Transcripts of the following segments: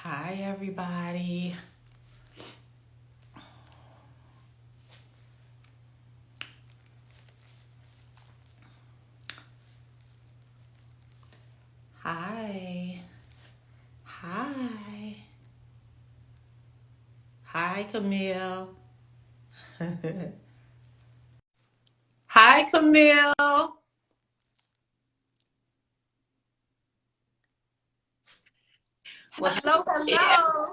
Hi, everybody. Hi. Hi. Hi, Camille. Hi, Camille. Well, Hello, yeah. hello.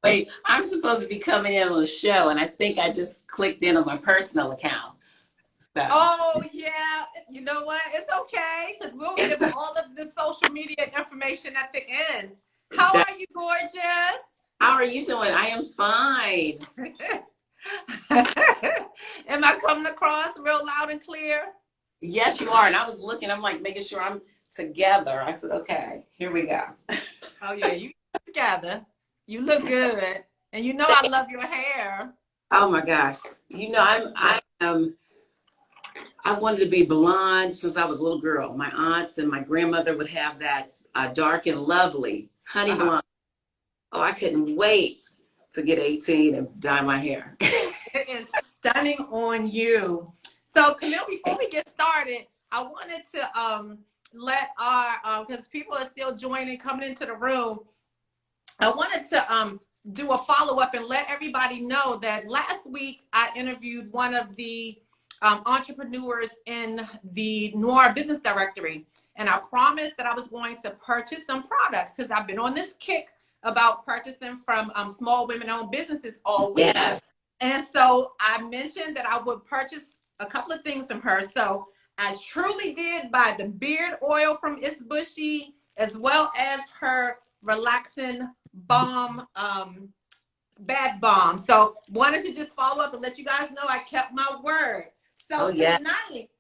Wait, I'm supposed to be coming in on the show, and I think I just clicked in on my personal account. So Oh, yeah. You know what? It's okay because we'll it's give all of the social media information at the end. How that. are you, gorgeous? How are you doing? I am fine. Am I coming across real loud and clear? Yes, you are. And I was looking. I'm like making sure I'm together. I said, okay, here we go. Oh yeah, you together. You look good, and you know I love your hair. Oh my gosh. I've wanted to be blonde since I was a little girl. My aunts and my grandmother would have that dark and lovely honey Uh-huh. blonde. Oh, I couldn't wait to get 18 and dye my hair. It is stunning on you. So Camille, before we get started, I wanted to let our because people are still joining, coming into the room. I wanted to do a follow up and let everybody know that last week I interviewed one of the entrepreneurs in the Noir Business Directory, and I promised that I was going to purchase some products because I've been on this kick about purchasing from small women-owned businesses all week. Yes. And so I mentioned that I would purchase a couple of things from her. So I truly did buy the beard oil from It's Bushy, as well as her relaxing balm, bad balm. So wanted to just follow up and let you guys know I kept my word. Oh, So yeah. tonight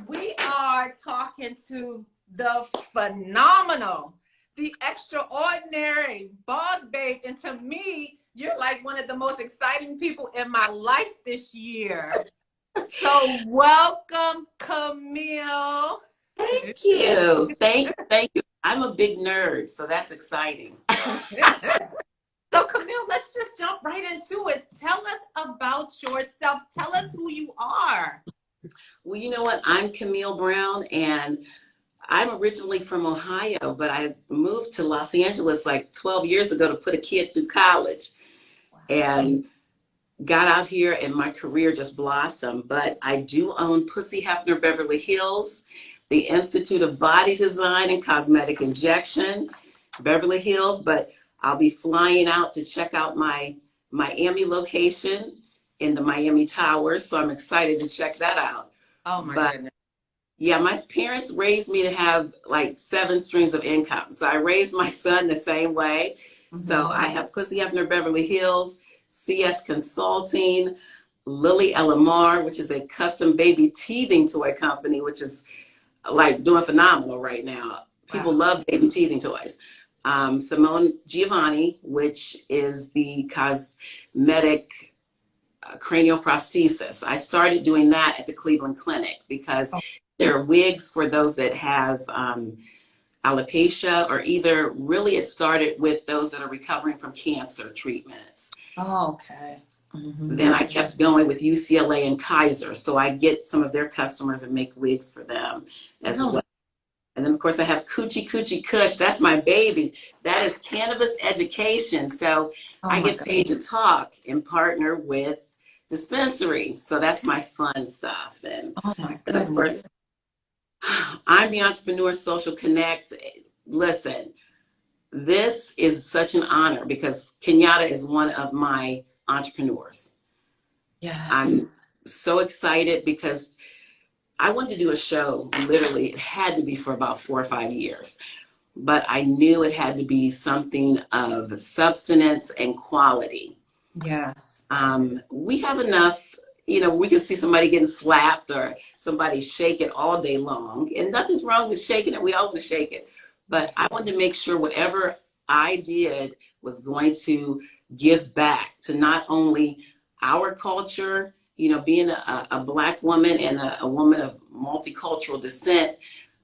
we are talking to the phenomenal, the extraordinary boss babe. And to me, you're like one of the most exciting people in my life this year. So welcome, Camille. Thank you. Thank you. Thank you. I'm a big nerd, so that's exciting. So Camille, let's just jump right into it. Tell us about yourself. Tell us who you are. Well, you know what? I'm Camille Brown, and I'm originally from Ohio, but I moved to Los Angeles like 12 years ago to put a kid through college and got out here, and my career just blossomed. But I do own Pussy Hefner Beverly Hills, the Institute of Body Design and Cosmetic Injection, Beverly Hills, but I'll be flying out to check out my Miami location in the Miami Towers, so I'm excited to check that out. Oh my But goodness. yeah, my parents raised me to have like 7 streams of income. So I raised my son the same way. So Mm-hmm. I have Pussy Hefner Beverly Hills, CS Consulting, Lily LMR, which is a custom baby teething toy company, which is like doing phenomenal right now. People Wow. love baby teething toys. Simone Giovanni, which is the cosmetic cranial prosthesis. I started doing that at the Cleveland Clinic because Oh, there are wigs for those that have alopecia, or either really it started with those that are recovering from cancer treatments. okay. Mm-hmm. Then I kept going with UCLA and Kaiser. So I get some of their customers and make wigs for them as Really? well. And then, of course, I have Coochie Coochie Kush. That's my baby. That is cannabis education. So Oh I my get God. paid to talk and partner with dispensaries. So that's my fun stuff. Oh my And of goodness. course, I'm the Entrepreneur Social Connect. Listen, this is such an honor because Kinyatta is one of my entrepreneurs. Yes. I'm so excited because I wanted to do a show, literally, it had to be for about 4 or 5 years. But I knew it had to be something of substance and quality. Yes. We have enough, we can see somebody getting slapped or somebody shake it all day long, and nothing's wrong with shaking it. We all want to shake it. But I wanted to make sure whatever I did was going to give back to not only our culture, being a Black woman and a woman of multicultural descent,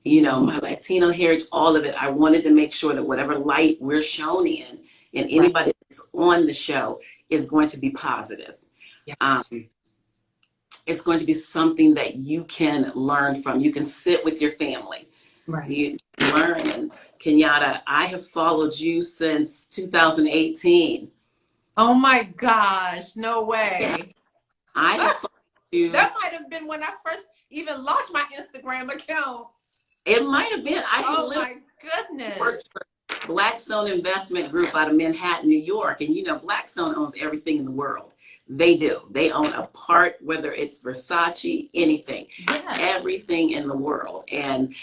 you know, my Latino heritage, all of it. I wanted to make sure that whatever light we're shown in, and Right. anybody that's on the show is going to be positive. Yes. It's going to be something that you can learn from. You can sit with your family. Right. You learn. And Kinyatta, I have followed you since 2018. Oh my gosh, no way. Yeah, I have followed you. That might have been when I first even launched my Instagram account. It might have been. I had Oh literally my goodness. worked for Blackstone Investment Group out of Manhattan, New York. And you know, Blackstone owns everything in the world. They do. They own a part, whether it's Versace, anything, Yes. everything in the world. And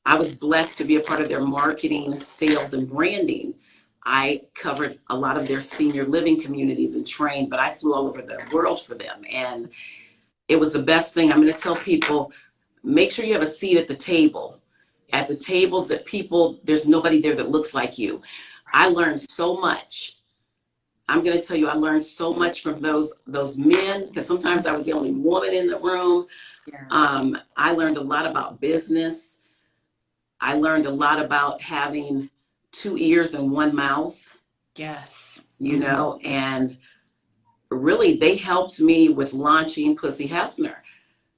I was blessed to be a part of their marketing, sales, and branding. I covered a lot of their senior living communities and trained, but I flew all over the world for them. And it was the best thing. I'm going to tell people, make sure you have a seat at the table. At the tables that people, there's nobody there that looks like you. I learned so much. I'm going to tell you, I learned so much from those men, because sometimes I was the only woman in the room. Yeah. I learned a lot about business. I learned a lot about having 2 ears and 1 mouth. Yes. You know, and really they helped me with launching Pussy Hefner,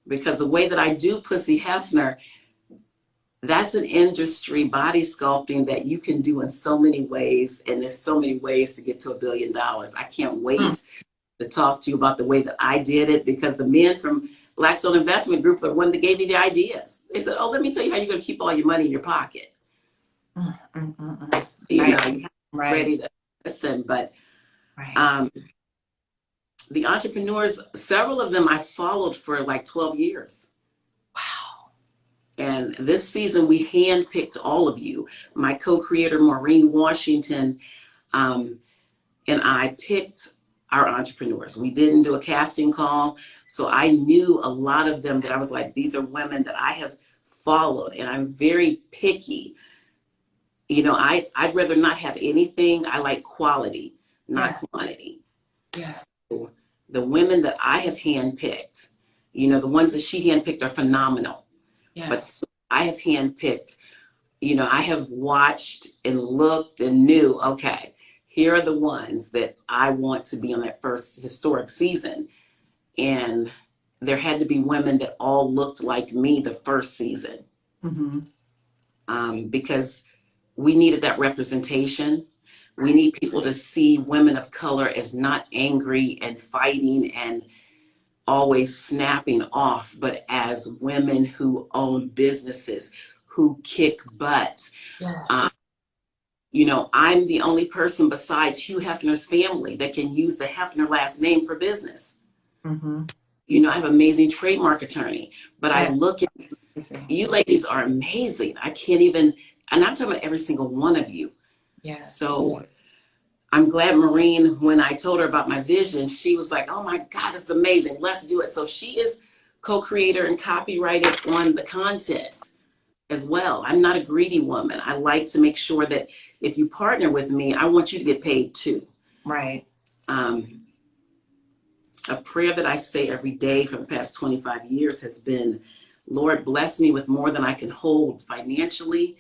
because the way that I do Pussy Hefner, that's an industry body sculpting that you can do in so many ways. And there's so many ways to get to $1 billion. I can't wait to talk to you about the way that I did it, because the men from Blackstone Investment Group are the one that gave me the ideas. They said, oh, let me tell you how you're going to keep all your money in your pocket. You know, you ready to listen. But the entrepreneurs, several of them I followed for like 12 years. Wow. And this season, we handpicked all of you. My co-creator, Maureen Washington, and I picked our entrepreneurs. We didn't do a casting call. So I knew a lot of them that I was like, these are women that I have followed, and I'm very picky. You know, I'd rather not have anything. I like quality, not quantity. Yes. So the women that I have handpicked, you know, the ones that she handpicked are phenomenal. Yes. But I have handpicked, you know, I have watched and looked and knew, okay, here are the ones that I want to be on that first historic season. And there had to be women that all looked like me the first season. Because we needed that representation. We need people to see women of color as not angry and fighting and always snapping off, but as women who own businesses, who kick butt. Yes. You know, I'm the only person besides Hugh Hefner's family that can use the Hefner last name for business. You know, I have an amazing trademark attorney, but I look at you ladies are amazing. I can't even, and I'm talking about every single one of you. Yes. So I'm glad Maureen, when I told her about my vision, she was like, oh my God, this is amazing. Let's do it. So she is co-creator and copyrighted on the content as well. I'm not a greedy woman. I like to make sure that if you partner with me, I want you to get paid too. Right. A prayer that I say every day for the past 25 years has been, Lord, bless me with more than I can hold financially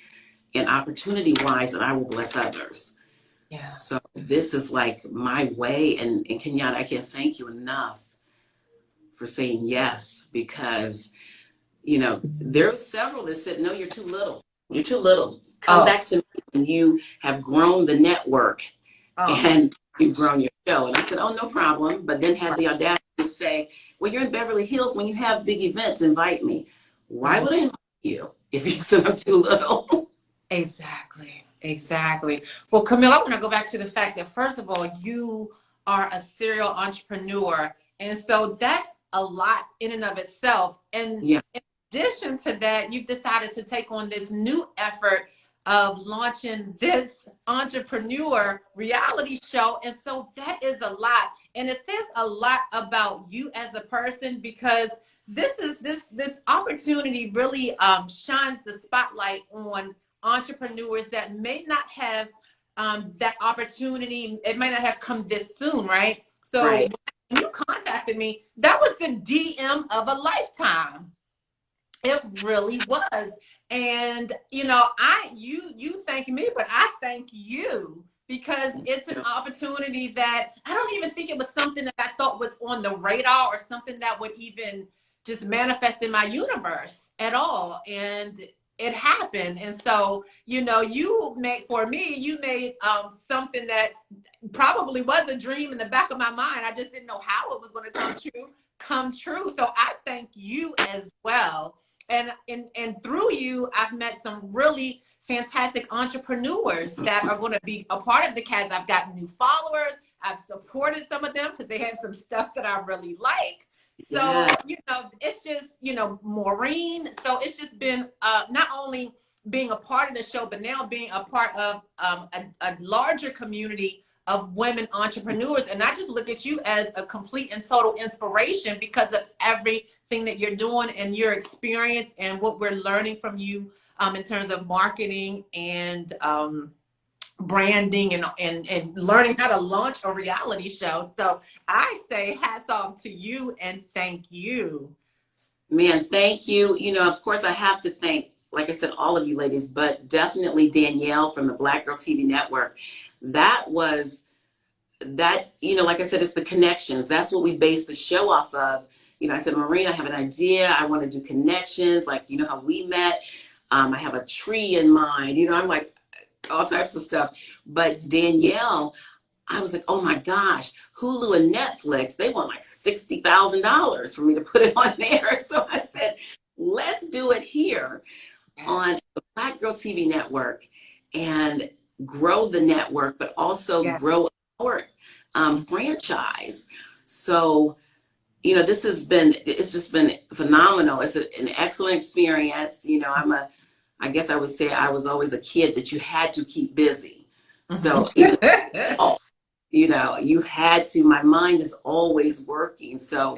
and opportunity-wise, and I will bless others. Yeah. So this is like my way. And Kinyatta, I can't thank you enough for saying yes, because, you know, there are several that said, no, you're too little. You're too little. Come back to me when you have grown the network and you've grown your show. And I said, oh, no problem. But then had the audacity to say, well, you're in Beverly Hills. When you have big events, invite me. Why would I invite you if you said I'm too little? Exactly. Exactly. Well, Camille, I want to go back to the fact that, first of all, you are a serial entrepreneur. And so that's a lot in and of itself. And in addition to that, you've decided to take on this new effort of launching this entrepreneur reality show. And so that is a lot. And it says a lot about you as a person, because this opportunity really shines the spotlight on entrepreneurs that may not have that opportunity. It may not have come this soon, right? So when you contacted me, that was the DM of a lifetime. It really was. And you thank me, but I thank you because it's an opportunity that I don't even think it was something that I thought was on the radar or something that would even just manifest in my universe at all. And it happened. And so, you made something that probably was a dream in the back of my mind. I just didn't know how it was going to come true. So I thank you as well. And through you, I've met some really fantastic entrepreneurs that are going to be a part of the cast. I've got new followers. I've supported some of them because they have some stuff that I really like. So, it's just, Maureen. So it's just been not only being a part of the show, but now being a part of a larger community of women entrepreneurs. And I just look at you as a complete and total inspiration because of everything that you're doing and your experience and what we're learning from you in terms of marketing and branding and learning how to launch a reality show. So I say hats off to you and thank you. Man, thank you. Of course, I have to thank, like I said, all of you ladies, but definitely Danielle from the Black Girl TV Network. That, like I said, it's the connections. That's what we base the show off of. I said, Maureen, I have an idea. I want to do connections. Like, how we met. I have a tree in mind. I'm like all types of stuff. But Danielle, I was like, oh my gosh, Hulu and Netflix, they want like $60,000 for me to put it on there. So I said, let's do it here on the Black Girl TV Network and grow the network, but also grow our franchise. So, it's just been phenomenal. It's an excellent experience. I guess I would say I was always a kid that you had to keep busy. So, you had to, my mind is always working. So,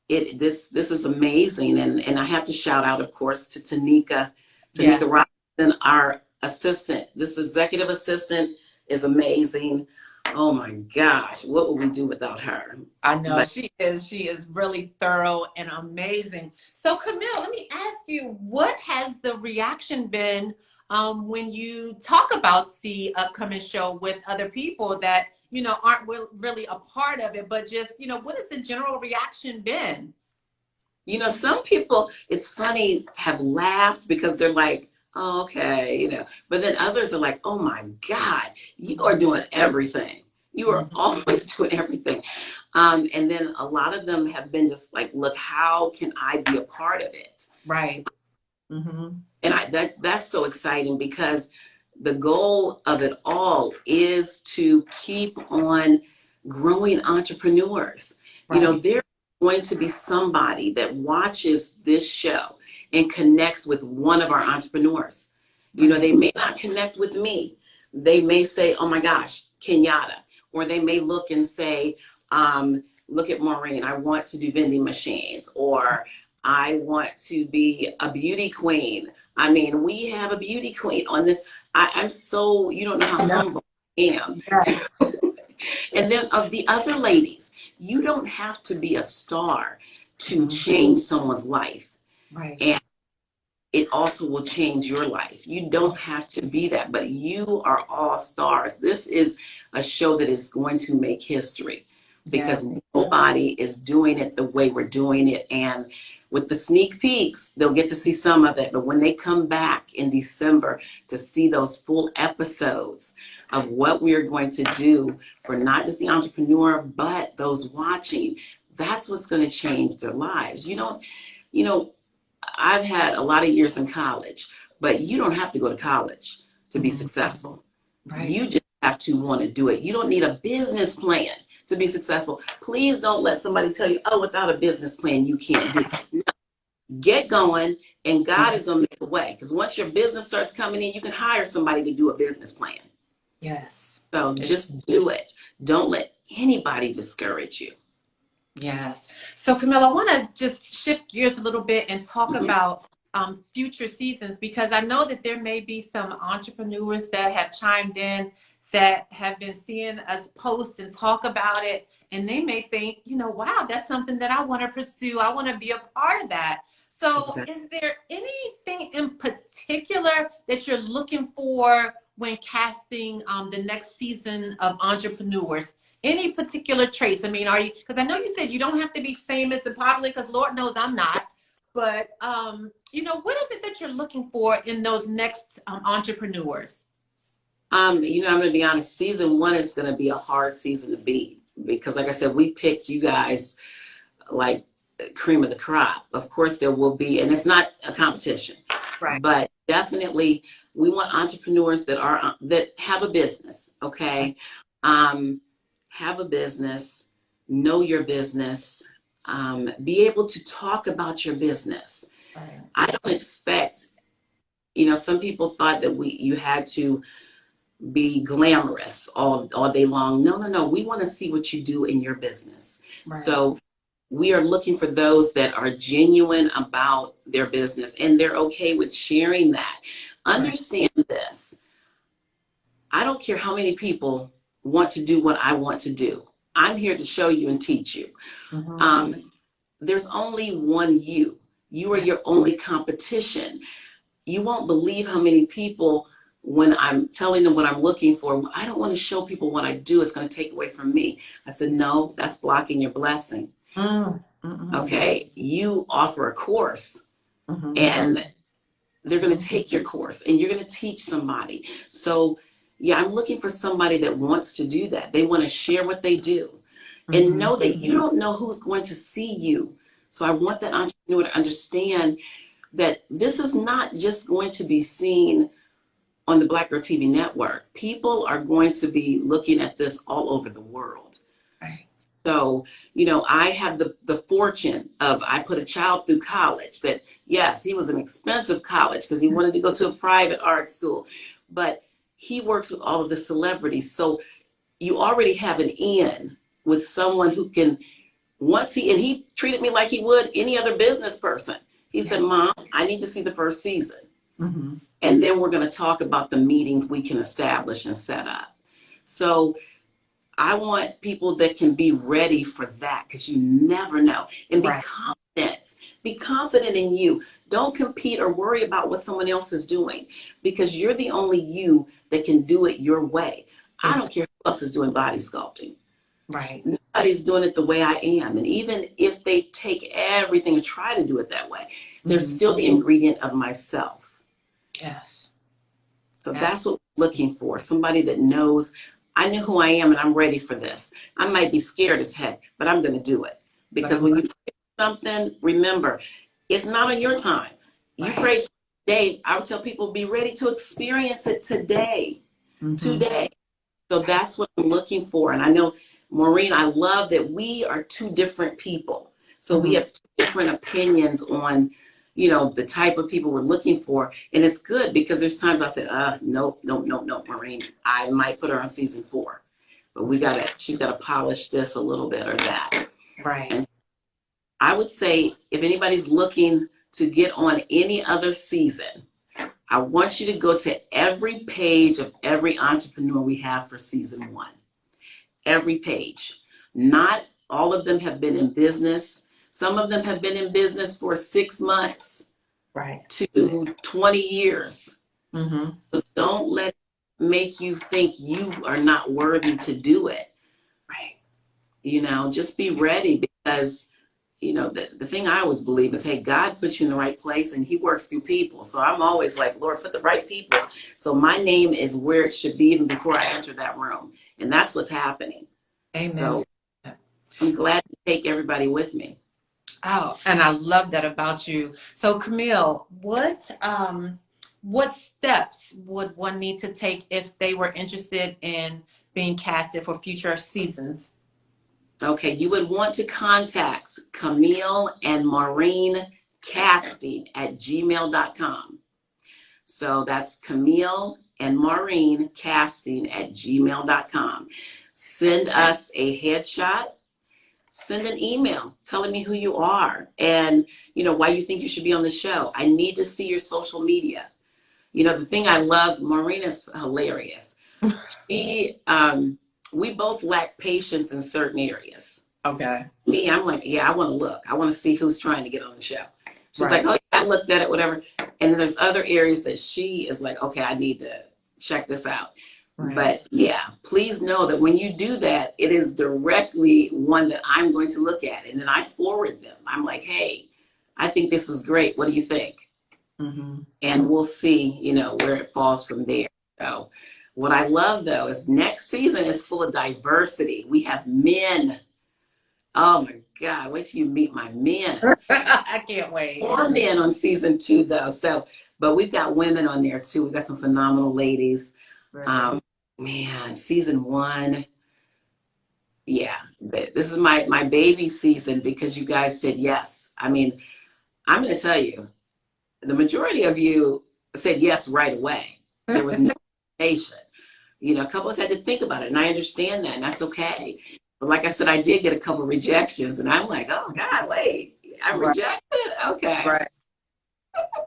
this is amazing. And I have to shout out, of course, to Tanika Robinson, our assistant. This executive assistant is amazing. Oh my gosh, what would we do without her? I know she is really thorough and amazing. So Camille, let me ask you, what has the reaction been when you talk about the upcoming show with other people that, aren't really a part of it, but just, what has the general reaction been? Some people, it's funny, have laughed because they're like, oh, okay, but then others are like, oh my God, you are doing everything. You are always doing everything. And then a lot of them have been just like, look, how can I be a part of it? Right. Mm-hmm. And that's so exciting because the goal of it all is to keep on growing entrepreneurs. Right. There's going to be somebody that watches this show and connects with one of our entrepreneurs. They may not connect with me. They may say, oh my gosh, Kinyatta. Or they may look and say, look at Maureen, I want to do vending machines. Or I want to be a beauty queen. I mean, we have a beauty queen on this. I'm so, you don't know how humble I am. Yes. And then of the other ladies, you don't have to be a star to change someone's life. Right. And it also will change your life. You don't have to be that, but you are all stars. This is a show that is going to make history because nobody is doing it the way we're doing it. And with the sneak peeks, they'll get to see some of it. But when they come back in December to see those full episodes of what we are going to do for not just the entrepreneur, but those watching, that's what's going to change their lives. I've had a lot of years in college, but you don't have to go to college to be successful. Right. You just have to want to do it. You don't need a business plan to be successful. Please don't let somebody tell you, oh, without a business plan, you can't do it. No. Get going, and God is going to make a way. Because once your business starts coming in, you can hire somebody to do a business plan. Yes. So just do it. Don't let anybody discourage you. Yes. So Camille, I want to just shift gears a little bit and talk about future seasons, because I know that there may be some entrepreneurs that have chimed in that have been seeing us post and talk about it. And they may think, wow, that's something that I want to pursue. I want to be a part of that. So Exactly. is there anything in particular that you're looking for when casting the next season of Entrepreneurs? Any particular traits? I mean, are you, because I know you said you don't have to be famous and popular, because Lord knows I'm not. But, you know, what is it that you're looking for in those next entrepreneurs? You know, I'm going to be honest, season 1 is going to be a hard season to beat because, like I said, we picked you guys like cream of the crop. Of course, there will be, and it's not a competition, Right. but definitely we want entrepreneurs that have a business, okay? Have a business, know your business, be able to talk about your business. Right. I don't expect, you know, some people thought that you had to be glamorous all day long. No. We want to see what you do in your business. Right. So we are looking for those that are genuine about their business and they're okay with sharing that. Understand this. I don't care how many people want to do what I want to do. I'm here to show you and teach you. There's only one you. You are your only competition. You won't believe how many people, when I'm telling them what I'm looking for, I don't want to show people what I do. It's going to take away from me. I said, no, that's blocking your blessing. Okay, you offer a course and they're going to take your course and you're going to teach somebody. So yeah, I'm looking for somebody that wants to do that. They want to share what they do and know that you don't know who's going to see you. So I want that entrepreneur to understand that this is not just going to be seen on the Black Girl TV network. People are going to be looking at this all over the world. Right. So, you know, I have the fortune of, I put a child through college that, yes, he was an expensive college because he wanted to go to a private art school, but he works with all of the celebrities. So you already have an in with someone who can, and he treated me like he would any other business person. He said, Mom, I need to see the first season. And then we're going to talk about the meetings we can establish and set up. So I want people that can be ready for that because you never know. And be confident. Be confident in you. Don't compete or worry about what someone else is doing because you're the only you that can do it your way. I don't care who else is doing body sculpting. Right. Nobody's doing it the way I am. And even if they take everything and try to do it that way, there's still the ingredient of myself. Yes. So that's what we're looking for. Somebody that knows, I know who I am and I'm ready for this. I might be scared as heck, but I'm going to do it. Because when you pray for something, remember, it's not on your time. You pray for today. I would tell people, be ready to experience it today. Today. So that's what I'm looking for. And I know, Maureen, I love that we are two different people. So we have two different opinions on, you know, the type of people we're looking for. And it's good because there's times I said, no, Maureen, I might put her on season 4, but she's got to polish this a little bit or that. Right. And I would say if anybody's looking to get on any other season, I want you to go to every page of every entrepreneur we have for season 1. Every page. Not all of them have been in business. Some of them have been in business for 6 months to 20 years. So don't let it make you think you are not worthy to do it. Right. You know, just be ready because, you know, the thing I always believe is, hey, God puts you in the right place and he works through people. So I'm always like, Lord, put the right people. So my name is where it should be even before I enter that room. And that's what's happening. Amen. So I'm glad to take everybody with me. Oh, and I love that about you. So Camille, what steps would one need to take if they were interested in being casted for future seasons? Okay, you would want to contact Camille and Maureen Casting at gmail.com. So that's Camille and Maureen Casting at gmail.com. Send us a headshot. Send an email telling me who you are and, you know, why you think you should be on the show. I need to see your social media. You know, the thing I love, Maureen is hilarious. We both lack patience in certain areas. Okay. Me, I'm like, yeah, I want to look. I want to see who's trying to get on the show. She's like, oh, I looked at it, whatever. And then there's other areas that she is like, okay, I need to check this out. Right. But yeah, please know that when you do that, it is directly one that I'm going to look at. And then I forward them. I'm like, hey, I think this is great. What do you think? Mm-hmm. And we'll see, you know, where it falls from there. So what I love, though, is next season is full of diversity. We have men. Oh, my God. Wait till you meet my men. I can't wait. 4 men on season 2, though. So, but we've got women on there, too. We've got some phenomenal ladies. Right. Man, season 1. Yeah, this is my baby season because you guys said yes. I mean, I'm going to tell you, the majority of you said yes right away. There was no hesitation. You know, a couple have had to think about it, and I understand that, and that's okay. But like I said, I did get a couple rejections, and I'm like, oh, God, wait, I'm rejected? Okay. Right.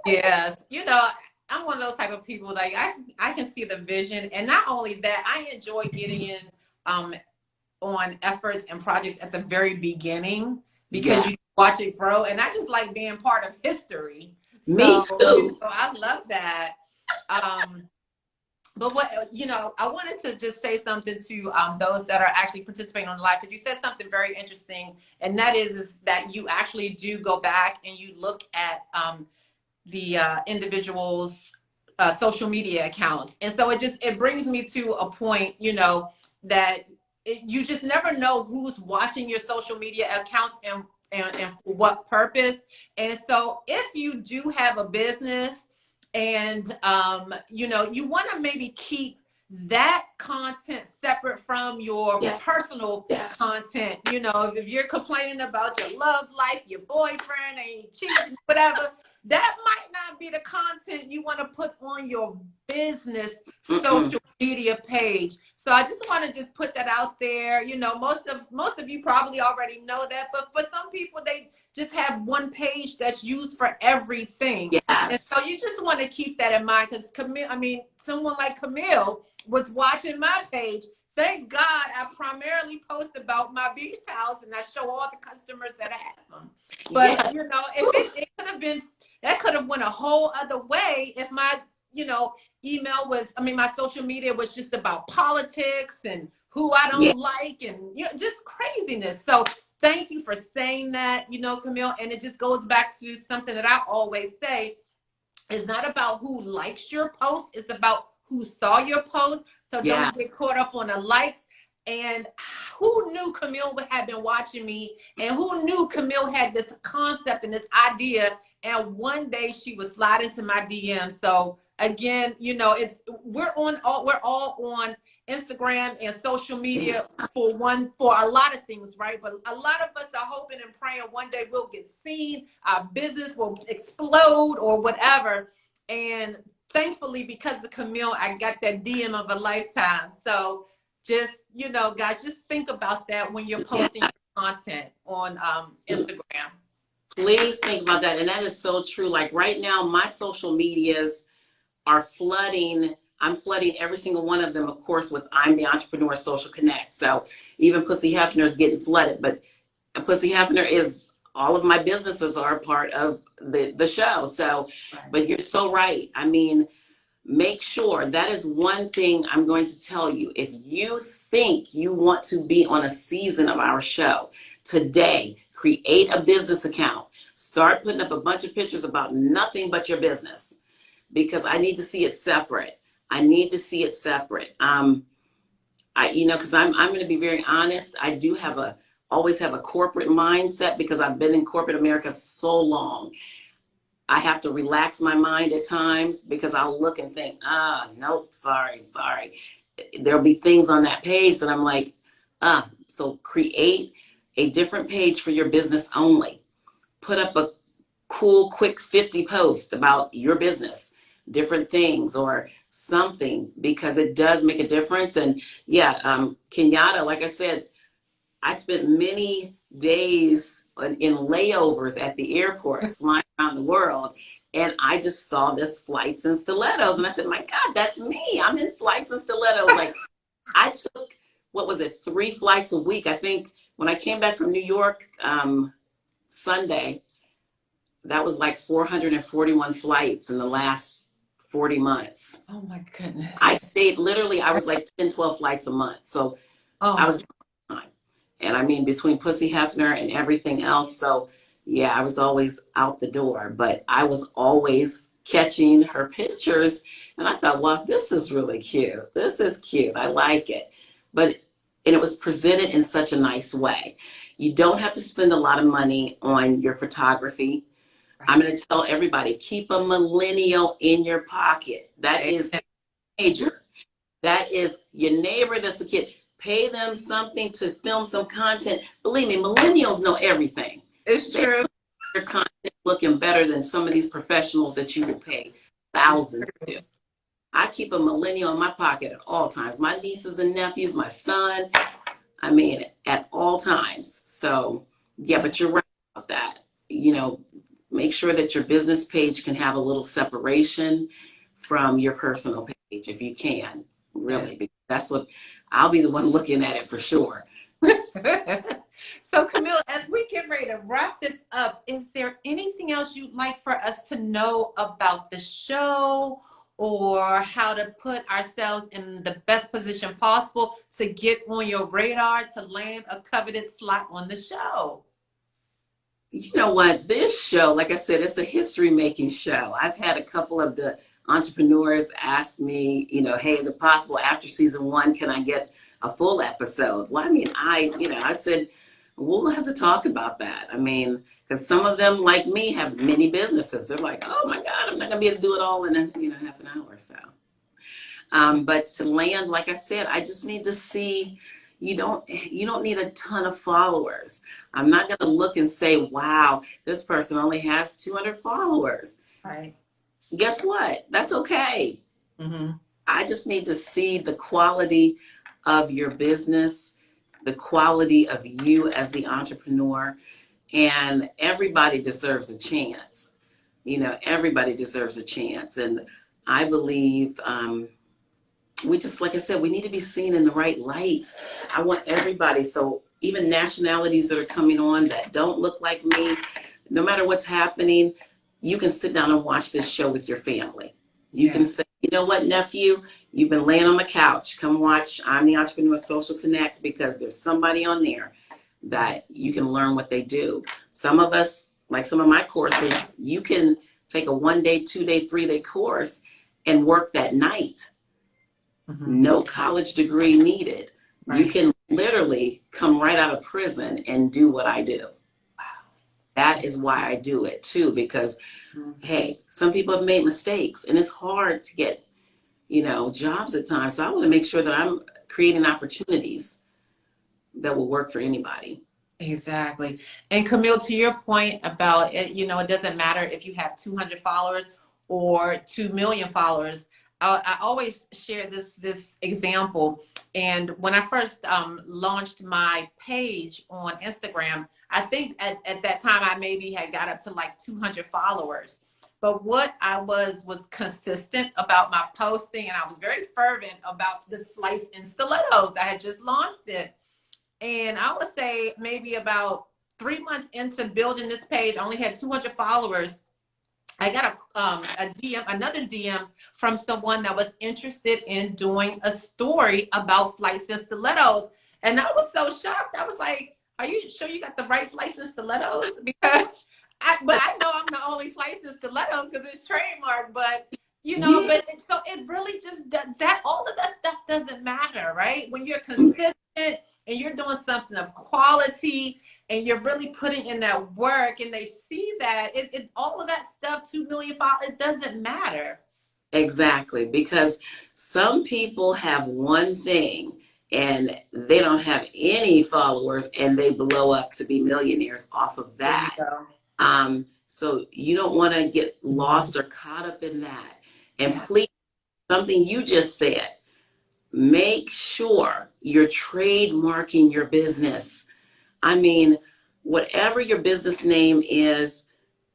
Yes. You know, I'm one of those type of people, like, I can see the vision. And not only that, I enjoy getting in on efforts and projects at the very beginning because you watch it grow. And I just like being part of history. Me too. You know, I love that. But what, you know, I wanted to just say something to those that are actually participating on the live, because you said something very interesting, and that is that you actually do go back and you look at the individual's social media accounts. And so it brings me to a point, you know, that you just never know who's watching your social media accounts and for what purpose. And so if you do have a business and, you know, you want to maybe keep that content separate from your personal content. You know, if you're complaining about your love life, your boyfriend ain't cheating, whatever, that might not be the content you want to put on your business social media page. So I just want to just put that out there. You know, most of you probably already know that, but for some people, they just have one page that's used for everything. Yes. And so you just want to keep that in mind, because someone like Camille was watching my page. Thank God I primarily post about my beach towels and I show all the customers that I have them. But you know, if it could have been, that could have went a whole other way if my, you know, my social media was just about politics and who I don't like and, you know, just craziness. So thank you for saying that, you know, Camille. And it just goes back to something that I always say. It's not about who likes your post. It's about who saw your post. So don't get caught up on the likes. And who knew Camille had been watching me, and who knew Camille had this concept and this idea, and one day she would slide into my DM. So again, you know, we're all on Instagram and social media for a lot of things, right? But a lot of us are hoping and praying one day we'll get seen, our business will explode or whatever. And thankfully, because of Camille, I got that DM of a lifetime. So just, you know, guys, just think about that when you're posting content on Instagram. Please think about that. And that is so true. Like right now, my social medias are flooding. I'm flooding every single one of them, of course, with I'm the Entrepreneur Social Connect. So even Pussy Hefner is getting flooded. But Pussy Hefner is, all of my businesses are a part of the show. So, but you're so right. I mean, make sure, that is one thing I'm going to tell you. If you think you want to be on a season of our show, today, create a business account. Start putting up a bunch of pictures about nothing but your business, because I need to see it separate. I need to see it separate. You know, because I'm going to be very honest. I do always have a corporate mindset because I've been in corporate America so long. I have to relax my mind at times because I'll look and think, nope, sorry. There'll be things on that page that I'm like, so create a different page for your business only. Put up a cool, quick 50 post about your business, different things or something, because it does make a difference. And Kinyatta, like I said, I spent many days in layovers at the airports flying around the world. And I just saw this Flights in Stilettos. And I said, my God, that's me. I'm in Flights in Stilettos. Like I took, 3 flights a week. I think when I came back from New York Sunday, that was like 441 flights in the last 40 months. Oh my goodness. I stayed literally, I was like 10, 12 flights a month. So I was time. And I mean, between Pussy Hefner and everything else. So yeah, I was always out the door, but I was always catching her pictures. And I thought, well, this is really cute. This is cute. I like it. And it was presented in such a nice way. You don't have to spend a lot of money on your photography. I'm going to tell everybody, keep a millennial in your pocket. That is major. That is your neighbor that's a kid. Pay them something to film some content. Believe me, millennials know everything. It's true. Their content looking better than some of these professionals that you would pay thousands to. I keep a millennial in my pocket at all times. My nieces and nephews, my son, I mean, at all times. So, yeah, but you're right about that. You know, make sure that your business page can have a little separation from your personal page if you can, really, because that's what I'll be the one looking at it for sure. So Camille, as we get ready to wrap this up, is there anything else you'd like for us to know about the show or how to put ourselves in the best position possible to get on your radar to land a coveted slot on the show? You know what? This show, like I said, it's a history-making show. I've had a couple of the entrepreneurs ask me, you know, hey, is it possible after season 1, can I get a full episode? Well, I mean, I said, we'll have to talk about that. I mean, because some of them, like me, have many businesses. They're like, oh my God, I'm not gonna be able to do it all in half an hour or so. But to land, like I said, I just need to see. You don't need a ton of followers. I'm not gonna look and say, wow, this person only has 200 followers. Right. Guess what? That's okay. Mm-hmm. I just need to see the quality of your business, the quality of you as the entrepreneur, and everybody deserves a chance. You know, everybody deserves a chance. And I believe we just, like I said, we need to be seen in the right lights. I want everybody, so even nationalities that are coming on that don't look like me, no matter what's happening, you can sit down and watch this show with your family. You can say, you know what, nephew, you've been laying on the couch. Come watch I'm the Entrepreneur Social Connect, because there's somebody on there that you can learn what they do. Some of us, like some of my courses, you can take a 1-day, 2-day, 3-day course and work that night. Mm-hmm. No college degree needed. Right. You can literally come right out of prison and do what I do. That is why I do it too, because hey, some people have made mistakes and it's hard to get, you know, jobs at times. So I want to make sure that I'm creating opportunities that will work for anybody. Exactly. And Camille, to your point about it, you know, it doesn't matter if you have 200 followers or 2 million followers. I always share this example. And when I first launched my page on Instagram, I think at that time I maybe had got up to like 200 followers. But what I was consistent about my posting, and I was very fervent about this FlightsInStilettos. I had just launched it. And I would say maybe about 3 months into building this page, I only had 200 followers. I got a DM, another DM from someone that was interested in doing a story about FlightsInStilettos. And I was so shocked. I was like, are you sure you got the right FlightsInStilettos? Because I know I'm the only FlightsInStilettos because it's trademarked, but you know, but so it really just that all of that stuff doesn't matter, right? When you're consistent and you're doing something of quality and you're really putting in that work and they see that, it all of that stuff, 2 million followers, it doesn't matter. Exactly, because some people have one thing and they don't have any followers and they blow up to be millionaires off of that. So you don't want to get lost or caught up in that. And please, something you just said, make sure you're trademarking your business. I mean, whatever your business name is,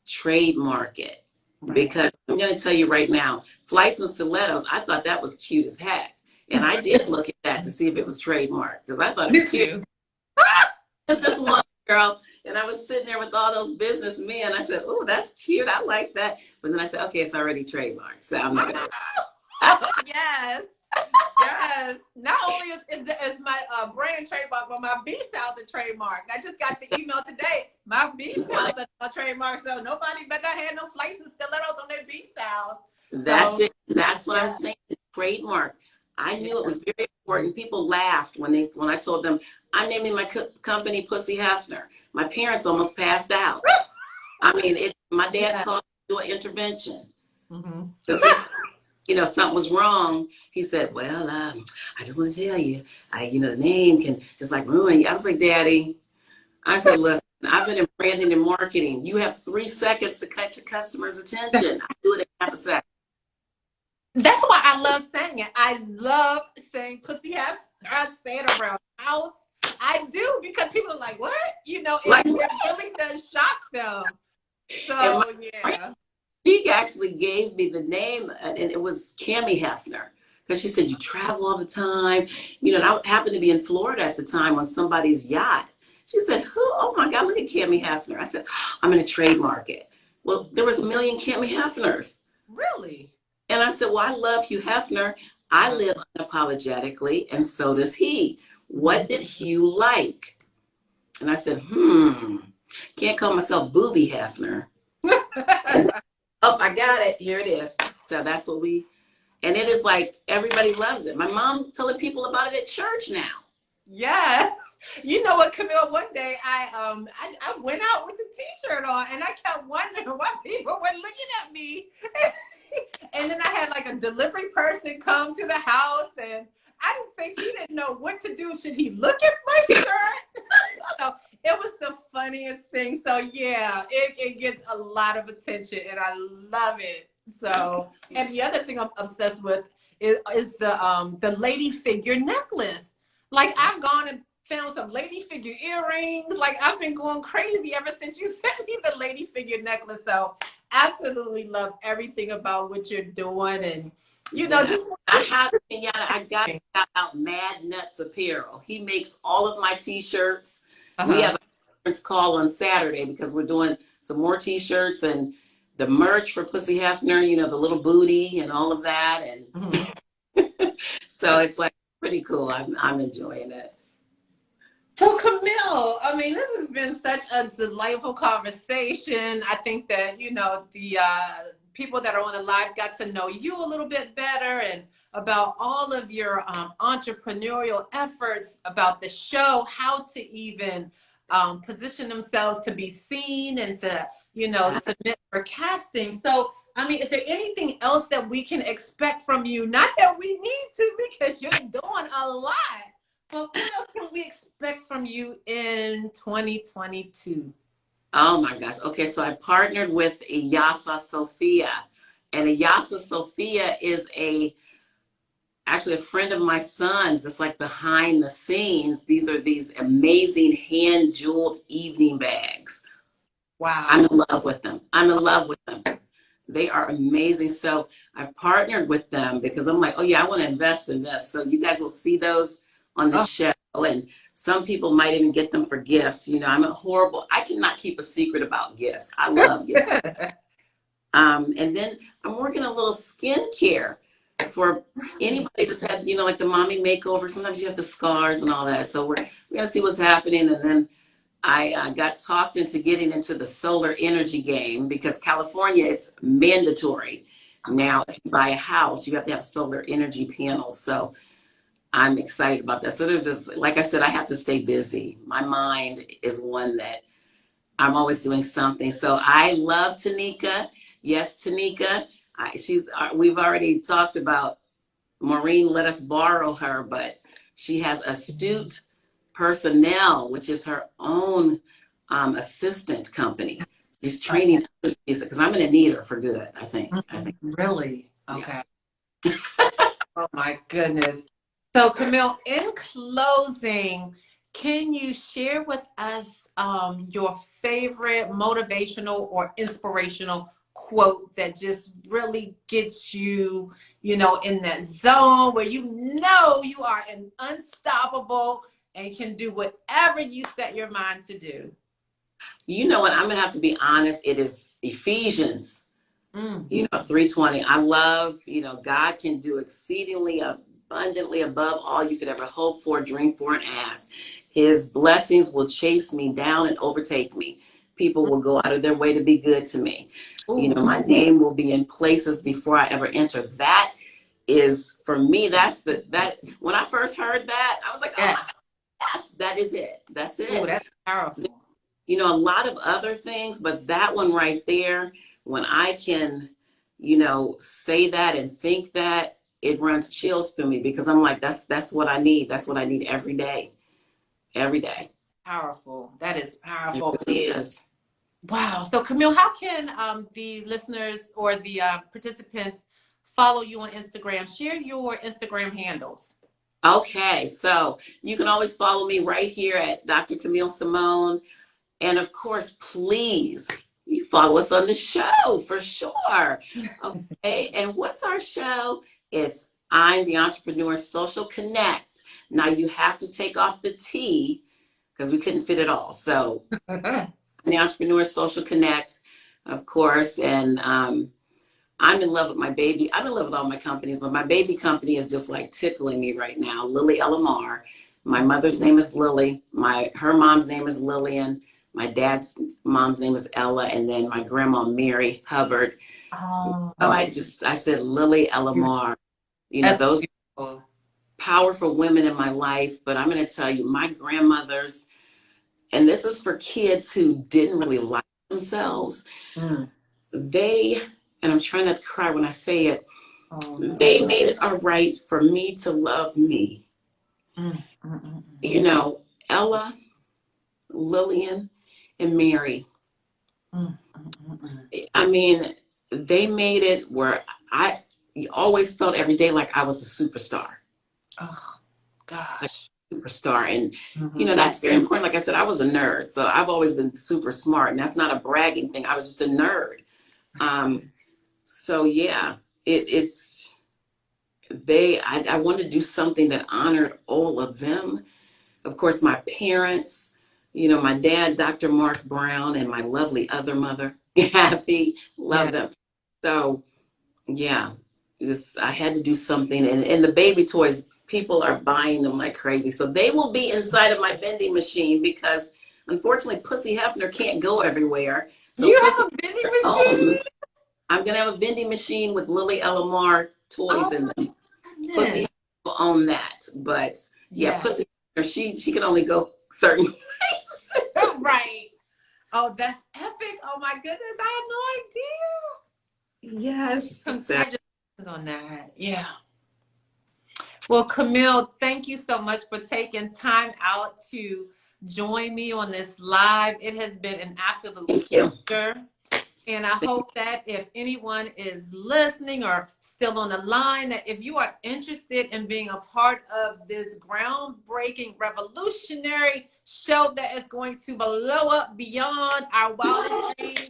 trademark it. Right. Because I'm going to tell you right now, FlightsInStilettos, I thought that was cute as heck. And I did look at that to see if it was trademarked because I thought it was cute. It's this one girl, And I was sitting there with all those businessmen. I said, oh, that's cute. I like that. But then I said, okay, it's already trademarked. So I'm not going to. Yes. Yes. Not only is my brand trademark, but my beach towels are trademarked. I just got the email today. My beach towels are trademarked. So nobody better not have no flights and stilettos on their beach towels. That's it. That's what I'm saying. Trademark. I knew it was very important. People laughed when I told them I'm naming my company Pussy Hefner. My parents almost passed out. I mean, my dad called to do an intervention because something was wrong. He said, "Well, I just want to tell you, the name can just like ruin you." I was like, "Daddy," I said, "Listen, I've been in branding and marketing. You have 3 seconds to catch your customer's attention. I do it in half a second." That's why I love saying it. I love saying Pussy Hefner. I say it around the house. I do, because people are like, what? It really does shock them. So, yeah. She actually gave me the name, and it was Camille Hefner, because she said, you travel all the time. And I happened to be in Florida at the time on somebody's yacht. She said, who? Oh, my God, look at Camille Hefner. I said, I'm going to trademark it. Well, there was 1 million Camille Hefners. Really? And I said, well, I love Hugh Hefner. I live unapologetically, and so does he. What did Hugh like? And I said, can't call myself Booby Hefner. Oh, I got it. Here it is. So that's what and it is like everybody loves it. My mom's telling people about it at church now. Yes. You know what, Camille? One day I went out with a T-shirt on, and I kept wondering why people were looking at me. And then I had like a delivery person come to the house, and I just think he didn't know what to do. Should he look at my shirt? So it was the funniest thing. So yeah, it gets a lot of attention, and I love it. So, and the other thing I'm obsessed with is the lady figure necklace. Like, I've gone and found some lady figure earrings. Like, I've been going crazy ever since you sent me the lady figure necklace. So absolutely love everything about what you're doing. And I got out Mad Nuts Apparel. He makes all of my t-shirts. We have a conference call on Saturday because we're doing some more t-shirts and the merch for Pussy Hefner, the little booty and all of that. And so it's like pretty cool. I'm enjoying it. So Camille, I mean, this has been such a delightful conversation. I think that, the people that are on the live got to know you a little bit better, and about all of your entrepreneurial efforts, about the show, how to even position themselves to be seen and to, submit for casting. So, I mean, is there anything else that we can expect from you? Not that we need to, because you're doing a lot. But what else can we expect from you in 2022? Oh my gosh. Okay, so I partnered with Iyasa Sophia. And Iyasa Sophia is actually a friend of my son's. It's like behind the scenes. These are these amazing hand-jeweled evening bags. Wow. I'm in love with them. They are amazing. So I've partnered with them because I'm like, oh yeah, I want to invest in this. So you guys will see those on the show, and some people might even get them for gifts. I cannot keep a secret about gifts. I love gifts. And then I'm working a little skincare for anybody that's had, like the mommy makeover. Sometimes you have the scars and all that. So we're going to see what's happening. And then I got talked into getting into the solar energy game because California, it's mandatory. Now, if you buy a house, you have to have solar energy panels. So I'm excited about that. So there's this, like I said, I have to stay busy. My mind is one that I'm always doing something. So I love Tanika. Yes, Tanika. We've already talked about Maureen let us borrow her, but she has Astute Personnel, which is her own assistant company. She's training others because I'm going to need her for good, I think. Really? Okay. Yeah. Oh my goodness. So Camille, in closing, can you share with us your favorite motivational or inspirational quote that just really gets you, in that zone where you are unstoppable and can do whatever you set your mind to do? You know what? I'm going to have to be honest. It is Ephesians, Mm. 3:20. I love, God can do exceedingly abundantly above all you could ever hope for, dream for, and ask. His blessings will chase me down and overtake me. People will go out of their way to be good to me. Ooh. My name will be in places before I ever enter. That is, for me, that when I first heard that, I was like, oh my Yes. God, yes, that is it. That's Ooh, it. that's powerful. A lot of other things, but that one right there, when I can, say that and think that, it runs chills through me because I'm like, that's what I need. That's what I need every day. Every day. Powerful. That is It powerful. really is. Wow. So Camille, how can the listeners or the participants follow you on Instagram? Share your Instagram handles. Okay, so you can always follow me right here at Dr. Camille Simone. And of course, please, you follow us on the show for sure. Okay, and what's our show? It's I'm the Entrepreneur Social Connect. Now you have to take off the T because we couldn't fit it all. So the Entrepreneur Social Connect, of course, and I'm in love with my baby. I'm in love with all my companies, but my baby company is just like tickling me right now. Lily Elamar. My mother's name is Lily. Her mom's name is Lillian. My dad's mom's name is Ella, and then my grandma Mary Hubbard. Oh, So I said Lily Elamar. that's Those beautiful. powerful women in my life. But I'm going to tell you, my grandmothers, and this is for kids who didn't really like themselves. Mm. And I'm trying not to cry when I say it, Oh, they made it all right for me to love me. mm, mm, mm, Ella, Lillian, and Mary. mm, mm, mm, mm. I mean, they made it where I always felt every day like I was a superstar. Oh, A gosh. superstar. And, Mm-hmm. that's very important. Like I said, I was a nerd. So I've always been super smart. And that's not a bragging thing. I was just a nerd. So yeah, I wanted to do something that honored all of them. Of course, my parents, my dad, Dr. Mark Brown, and my lovely other mother, Kathy, love them. So yeah, I had to do something. And the baby toys, people are buying them like crazy. So they will be inside of my vending machine because unfortunately, Pussy Hefner can't go everywhere. So You Pussy have a vending machine? owns. I'm going to have a vending machine with Lily Elamar toys in them. Pussy Goodness. will own that. But yeah, Yeah. Pussy, she can only go certain places. Right. Oh, that's epic. Oh my goodness. I had no idea. Yes. Congratulations on that. Yeah. Well, Camille, thank you so much for taking time out to join me on this live. It has been an absolute pleasure. And I hope that if anyone is listening or still on the line, that if you are interested in being a part of this groundbreaking, revolutionary show that is going to blow up beyond our wildest dreams,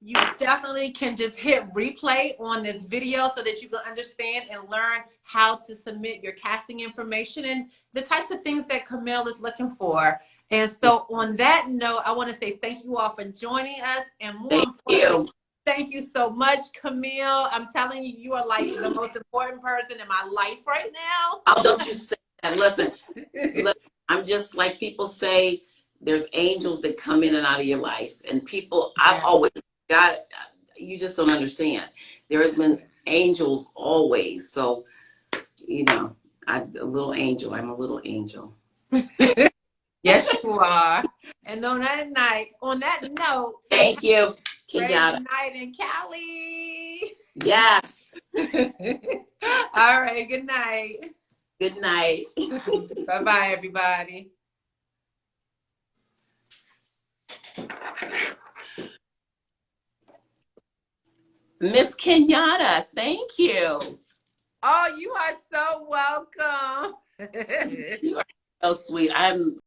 you definitely can just hit replay on this video so that you can understand and learn how to submit your casting information and the types of things that Camille is looking for. And so on that note, I want to say thank you all for joining us. And more importantly, thank you so much, Camille. I'm telling you, you are like the most important person in my life right now. Oh, don't you say that. Listen, I'm just like people say, there's angels that come in and out of your life. And people, I've always got, you just don't understand. There has been angels always. So, I'm a little angel. I'm a little angel. Yes, you are. And on that note, thank you, Kinyatta. Great night in Cali. Yes. All right. Good night. Good night. Bye-bye, everybody. Miss Kinyatta, thank you. Oh, you are so welcome. You are so sweet. I'm